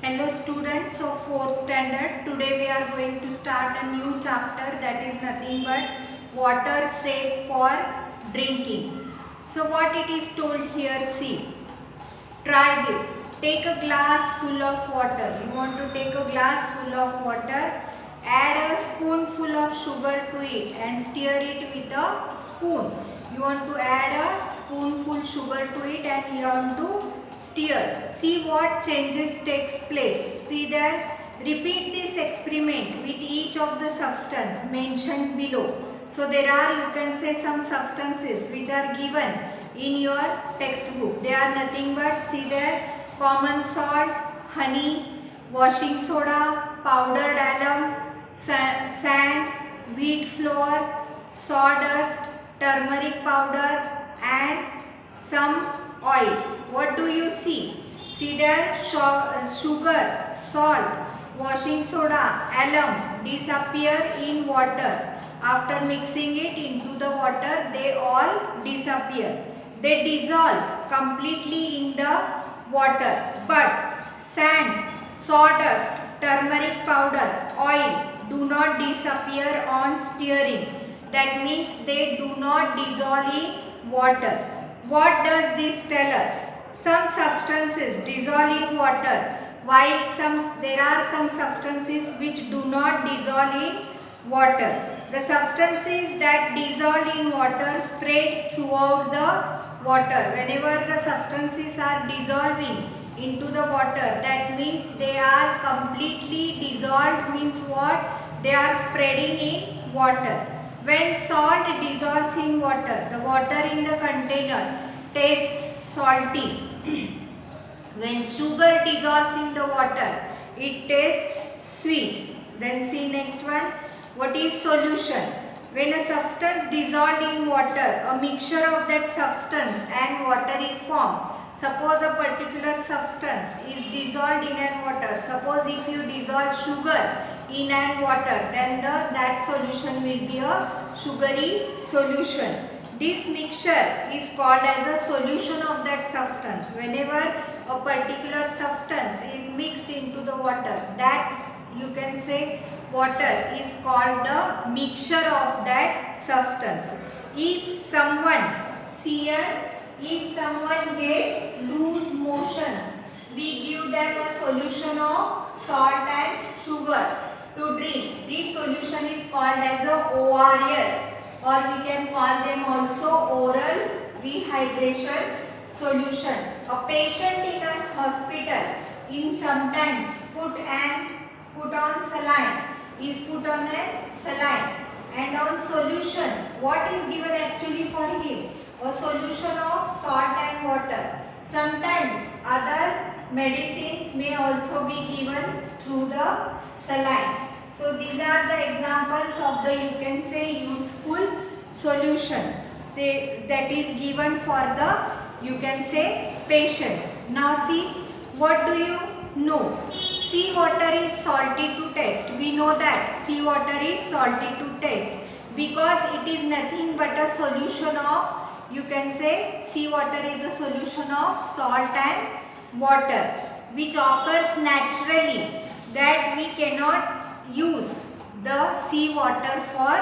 Hello students of 4th standard. Today we are going to start a new chapter that is nothing but water safe for drinking. So what it is told here, see. Try this. Take a glass full of water. You want to take a glass full of water. Add a spoonful of sugar to it and stir it with a spoon. You want to add a spoonful sugar to it and you want to stir. See what changes takes place. See there. Repeat this experiment with each of the substance mentioned below. So there are, you can say, some substances which are given in your textbook. They are nothing but, see there, common salt, honey, washing soda, powdered alum, sand, wheat flour, sawdust, turmeric powder and some oil. What do you see? See there, sugar, salt, washing soda, alum disappear in water. After mixing it into the water, they all disappear. They dissolve completely in the water. But sand, sawdust, turmeric powder, oil do not disappear on stirring. That means they do not dissolve in water. What does this tell us? Some substances dissolve in water, while there are some substances which do not dissolve in water. The substances that dissolve in water spread throughout the water. Whenever the substances are dissolving into the water, that means they are completely dissolved, means what? They are spreading in water. When salt dissolves in water, the water in the container tastes salty. When sugar dissolves in the water, it tastes sweet. Then see next one. What is solution? When a substance dissolved in water, a mixture of that substance and water is formed. Suppose a particular substance is dissolved in an water. Suppose if you dissolve sugar in an water, then that solution will be a sugary solution. This mixture is called as a solution of that substance. Whenever a particular substance is mixed into the water, that you can say water is called the mixture of that substance. If someone, see here, if someone gets loose motions, we give them a solution of salt and sugar to drink. This solution is called as a ORS, or we can call them also oral rehydration solution. A patient in a hospital in sometimes put on saline, is put on a saline, and on solution, what is given actually for him? A solution of salt and water. Sometimes other medicines may also be given through the saline. So these are the examples of the, you can say, useful solutions that is given for the, you can say, patients. Now see, what do you know? Sea water is salty to taste. We know that sea water is salty to taste because it is nothing but a solution of, you can say, sea water is a solution of salt and water which occurs naturally, that we cannot use the sea water for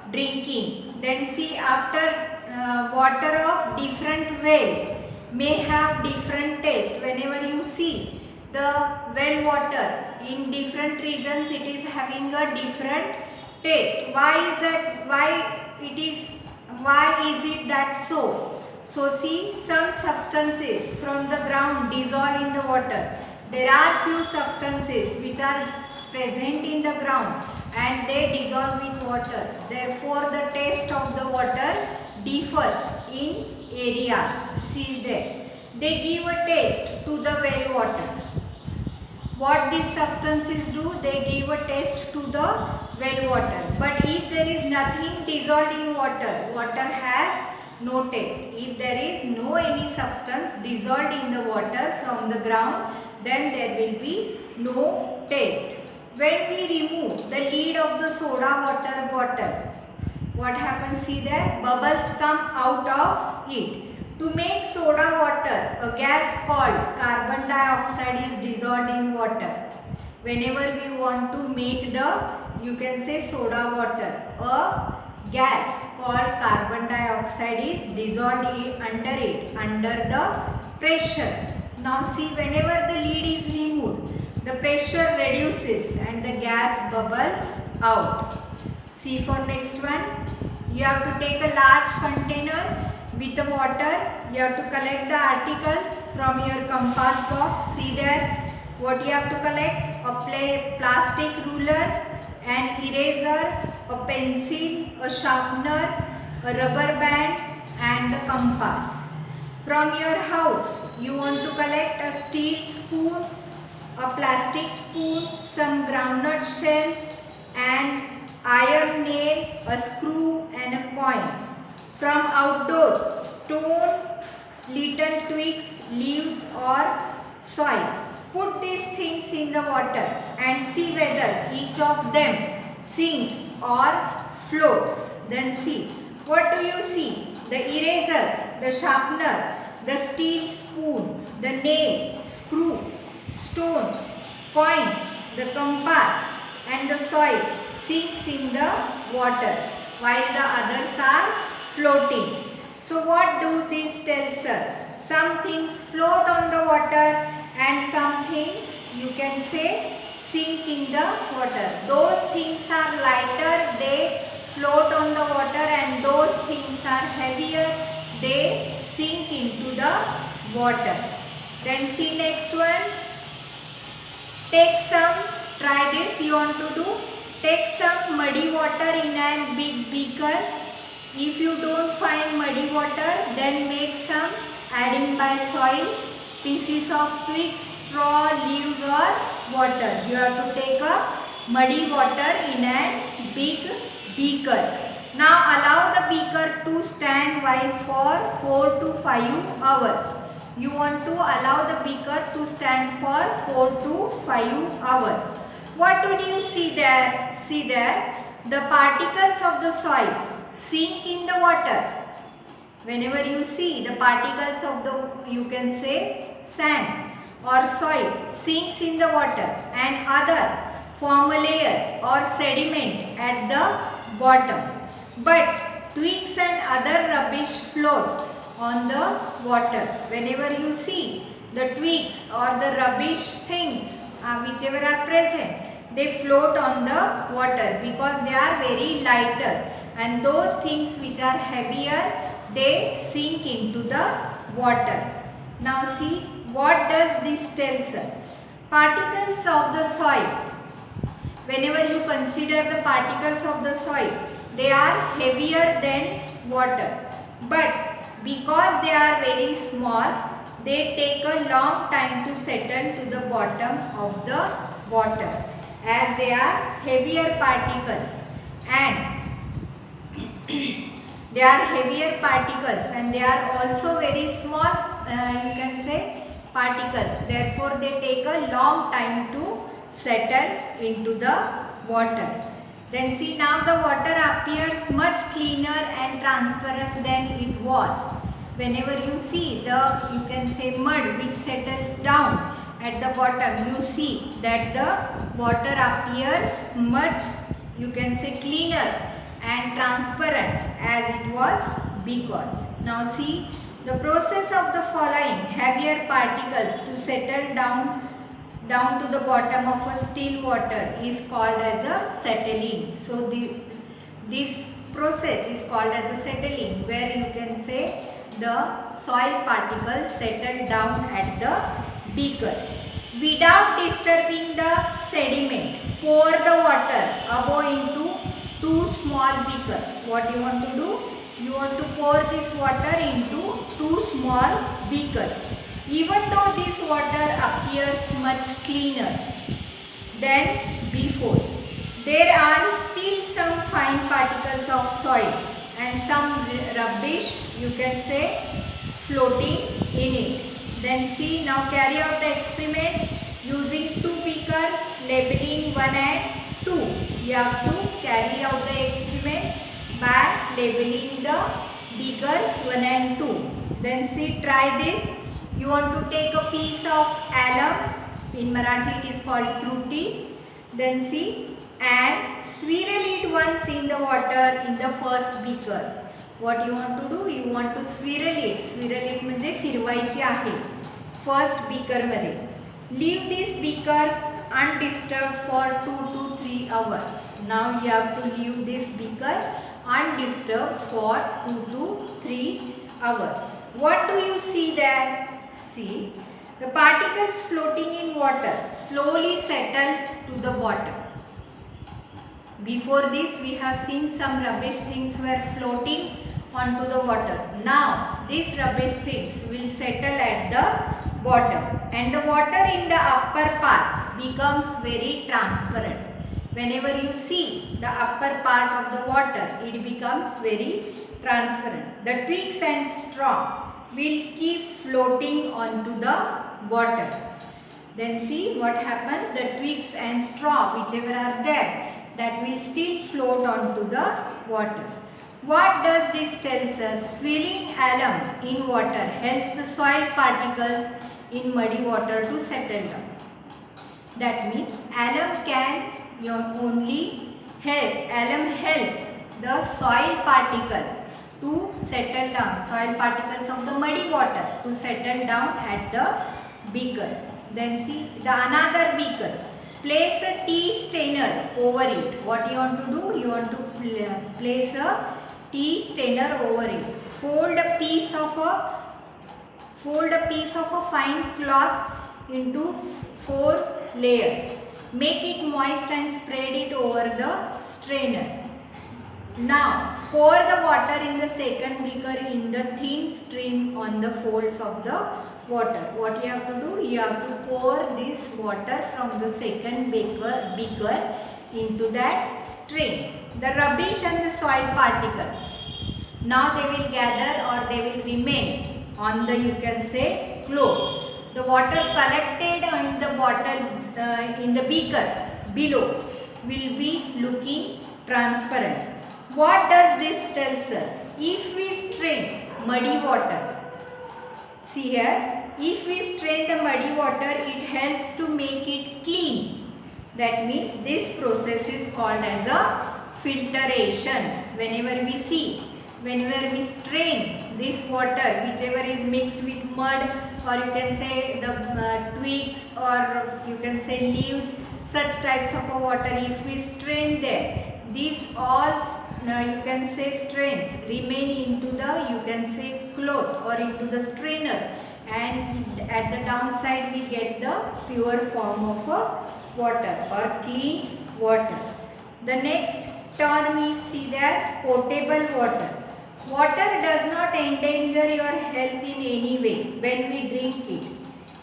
drinking. Then see, after water of different wells may have different taste. Whenever you see the well water in different regions, it is having a different taste. Why is it that so? So see, some substances from the ground dissolve in the water. There are few substances which are present in the ground and they dissolve with water. Therefore, the taste of the water differs in areas. See there. They give a taste to the well water. What these substances do? They give a taste to the well water. But if there is nothing dissolved in water, water has no taste. If there is no any substance dissolved in the water from the ground, then there will be no taste. When we remove the lid of the soda water bottle, what happens? See there, bubbles come out of it. To make soda water, a gas called carbon dioxide is dissolved in water. Whenever we want to make the, you can say, soda water, a gas called carbon dioxide is dissolved under the pressure. Now see, whenever the lid is removed, the pressure reduces and the gas bubbles out. See for next one, you have to take a large container with the water. You have to collect the articles from your compass box. See there, what you have to collect? A plastic ruler, an eraser, a pencil, a sharpener, a rubber band and the compass. From your house, you want to collect a steel spoon, a plastic spoon, some groundnut shells, and iron nail, a screw and a coin. From outdoors, stone, little twigs, leaves or soil. Put these things in the water and see whether each of them sinks or floats. Then see, what do you see? The eraser, the sharpener, the steel spoon, the nail, screw, stones, coins, the compass and the soil sinks in the water while the others are floating. So what do these tells us? Some things float on the water and some things, you can say, sink in the water. Those things are lighter, they float on the water, and those things are heavier, they sink into the water. Then see next one. Take some, try this you want to do. Take some muddy water in a big beaker. If you don't find muddy water, then make some adding by soil, pieces of twigs, straw, leaves or water. You have to take a muddy water in a big beaker. Now allow the beaker to stand while for 4 to 5 hours. You want to allow the beaker to stand for 4 to 5 hours. What do you see there? See there, the particles of the soil sink in the water. Whenever you see the particles of the, you can say, sand or soil sinks in the water and other form a layer or sediment at the bottom. But twigs and other rubbish float on the water. Whenever you see the twigs or the rubbish things whichever are present, they float on the water because they are very lighter, and those things which are heavier, they sink into the water. Now see, what does this tells us? Particles of the soil. Whenever you consider the particles of the soil, they are heavier than water. But because they are very small, they take a long time to settle to the bottom of the water, as they are heavier particles, and they are heavier particles and they are also very small, you can say, particles. Therefore, they take a long time to settle into the water. Then see, now the water appears much cleaner and transparent than it was. Whenever you see the, you can say, mud which settles down at the bottom, you see that the water appears much, you can say, cleaner and transparent as it was because. Now see, the process of the following heavier particles to settle down to the bottom of a still water is called as a settling. So this process is called as a settling, where you can say the soil particles settle down at the beaker. Without disturbing the sediment, pour the water above into 2 small beakers. What you want to do? You want to pour this water into 2 small beakers. Even though this water appears much cleaner than before, there are still some fine particles of soil and some rubbish, you can say, floating in it. Then see, now carry out the experiment using 2 beakers, labeling 1 and 2. You have to carry out the experiment by labeling the beakers 1 and 2. Then see, try this. You want to take a piece of alum, in Marathi it is called truti. Then see, and swirl it once in the water in the first beaker. What you want to do? You want to swirl it. Swirl it म्हणजे फिरवायची आहे. First beaker मध्ये. Leave this beaker undisturbed for 2 to 3 hours. Now you have to leave this beaker undisturbed for 2 to 3 hours. What do you see there? See, the particles floating in water slowly settle to the bottom. Before this we have seen some rubbish things were floating onto the water. Now these rubbish things will settle at the bottom and the water in the upper part becomes very transparent. Whenever you see the upper part of the water, it becomes very transparent. The twigs and straw will keep floating onto the water. Then see what happens, the twigs and straw whichever are there, that will still float onto the water. What does this tells us? Swirling alum in water helps the soil particles in muddy water to settle down. That means alum can only help, alum helps the soil particles to settle down, soil particles of the muddy water to settle down at the beaker. Then see the another beaker. Place a tea stainer over it. What you want to do? You want to place a tea stainer over it. Fold a piece of a fine cloth into 4 layers. Make it moist and spread it over the strainer. Now pour the water in the second beaker in the thin stream on the folds of the water. What you have to do? You have to pour this water from the second beaker into that stream. The rubbish and the soil particles, now they will gather or they will remain on the, you can say, cloth. The water collected in the bottle, in the beaker below will be looking transparent. What does this tells us? If we strain muddy water, see here, if we strain the muddy water, it helps to make it clean. That means this process is called as a filtration. Whenever we strain this water, whichever is mixed with mud, or you can say the twigs, or you can say leaves, such types of water, if we strain there, these all you can say strains remain into the, you can say, cloth or into the strainer, and at the downside we get the pure form of water or clean water. The next term is, see there, potable water. Water does not endanger your health in any way when we drink it.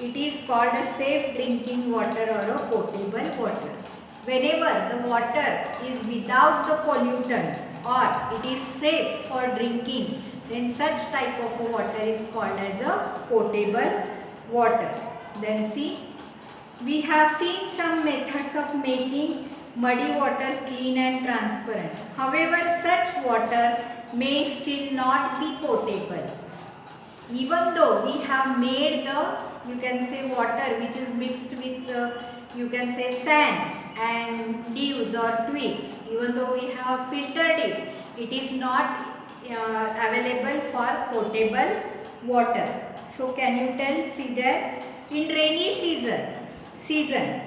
It is called a safe drinking water or a potable water. Whenever the water is without the pollutants or it is safe for drinking, then such type of a water is called as a potable water. Then see, we have seen some methods of making muddy water clean and transparent. However, such water may still not be potable. Even though we have made the, you can say, water which is mixed with you can say sand and leaves or twigs, even though we have filtered it, it is not available for potable water. So can you tell, see there, in rainy season,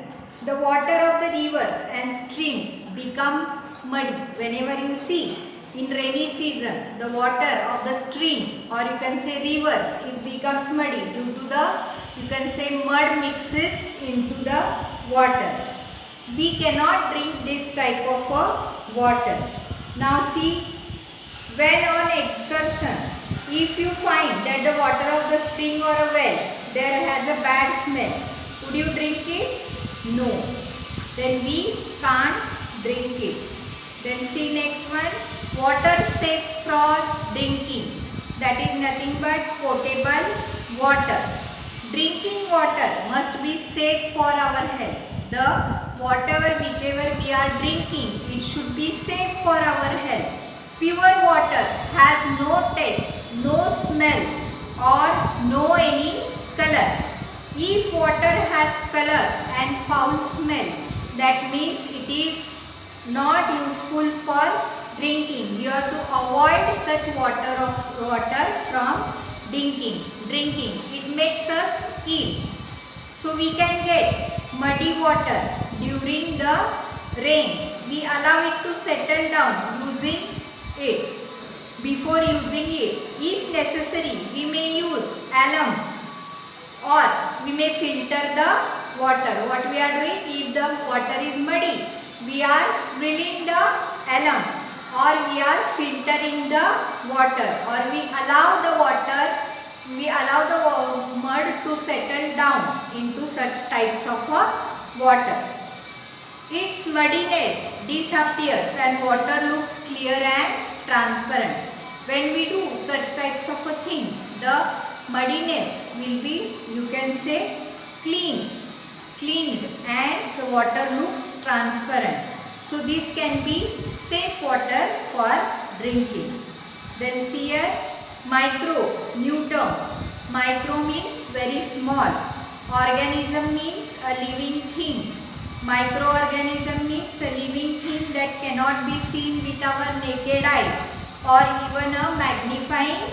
the water of the rivers and streams becomes muddy. Whenever you see in rainy season, the water of the stream or you can say rivers, it becomes muddy due to the, you can say, mud mixes into the water. We cannot drink this type of water. Now see, when on excursion, if you find that the water of the spring or a well, there has a bad smell, would you drink it? No. Then we can't drink it. Then see next one, water safe for drinking. That is nothing but potable water. Drinking water must be safe for our health. The whatever whichever we are drinking, it should be safe for our health. Pure water has no taste, no smell, or no any color. If water has color and foul smell, that means it is not useful for drinking. You have to avoid such water from drinking. It makes us ill. So we can get muddy water during the rains. We allow it to settle down using it. Before using it, if necessary, we may use alum or we may filter the water. What we are doing, if the water is muddy, we are swirling the alum or we are filtering the water, or we allow the mud to settle down into such types of water. Its muddiness disappears and water looks clear and transparent. When we do such types of things, the muddiness will be, you can say, cleaned and the water looks transparent. So this can be safe water for drinking. Then see here, micro, new terms. Micro means very small. Organism means a living thing. Microorganism means a living thing that cannot be seen with our naked eyes or even a magnifying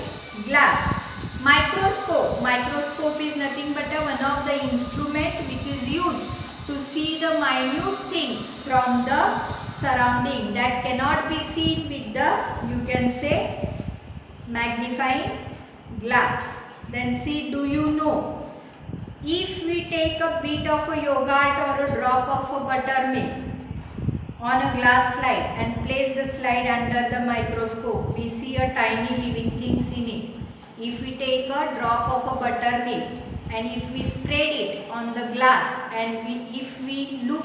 glass. Microscope is nothing but one of the instrument which is used to see the minute things from the surrounding that cannot be seen with the, you can say, magnifying glass. Then see, do you know, if we take a bit of a yogurt or a drop of a buttermilk on a glass slide and place the slide under the microscope, we see a tiny living things in it. If we take a drop of a buttermilk and if we spread it on the glass and if we look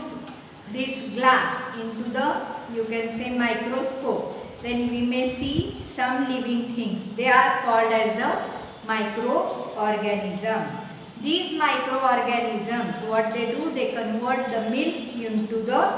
this glass into the, you can say, microscope, then we may see some living things. They are called as a microorganism. These microorganisms, what they do, they convert the milk into the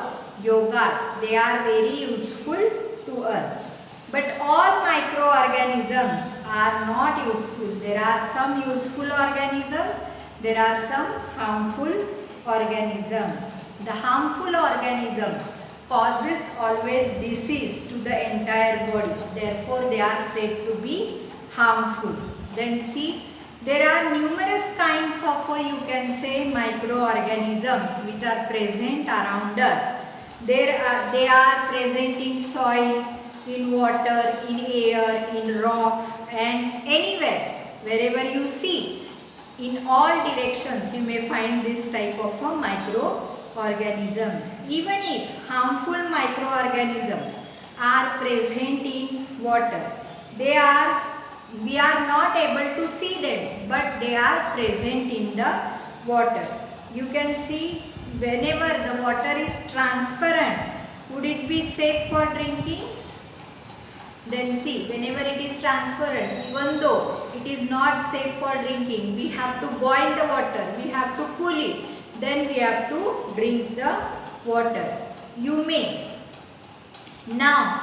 yogurt. They are very useful to us. But all microorganisms are not useful. There are some useful organisms, there are some harmful organisms. The harmful organisms causes always disease to the entire body. Therefore, they are said to be harmful. Then see, there are numerous kinds of, you can say, microorganisms which are present around us. They are present in soil, in water, in air, in rocks and anywhere, wherever you see. In all directions you may find this type of microorganisms. Even if harmful microorganisms are present in water, we are not able to see them, but they are present in the water. You can see, whenever the water is transparent, would it be safe for drinking? Then see, whenever it is transparent, even though it is not safe for drinking, we have to boil the water, we have to cool it, then we have to drink the water. You may know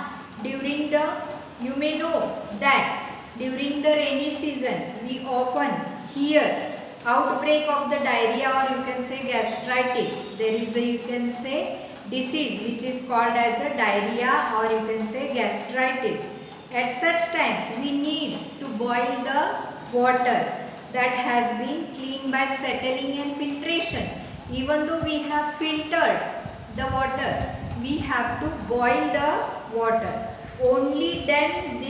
that during the rainy season, we often hear outbreak of the diarrhea, or you can say gastritis. There is a, you can say, disease which is called as a diarrhea, or you can say gastritis. At such times, we need to boil the water that has been cleaned by settling and filtration. Even though we have filtered the water, we have to boil the water. Only then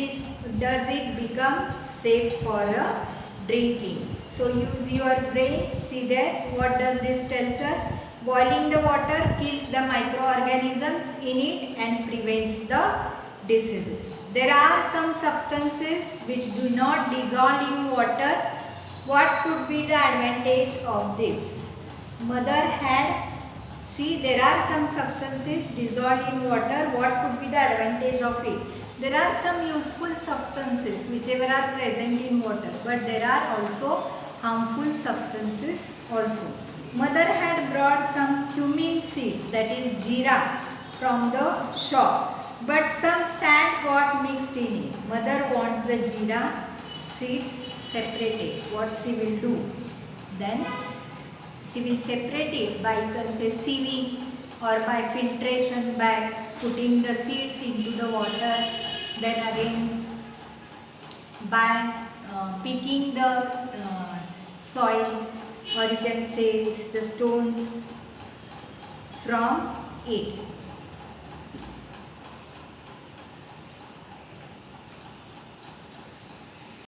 does it become safe for drinking. So use your brain. See there, what does this tells us? Boiling the water kills the microorganisms in it and prevents the diseases. There are some substances which do not dissolve in water. What could be the advantage of this? Mother had, see, there are some substances dissolved in water. What could be the advantage of it? There are some useful substances whichever are present in water, but there are also harmful substances also. Mother had brought some cumin seeds, that is jeera, from the shop, but some sand got mixed in it. Mother wants the jeera seeds separate it. What she will do? Then she will separate it by, you can say, sieving or by filtration, by putting the seeds into the water. Then again by picking the soil, or you can say the stones from it.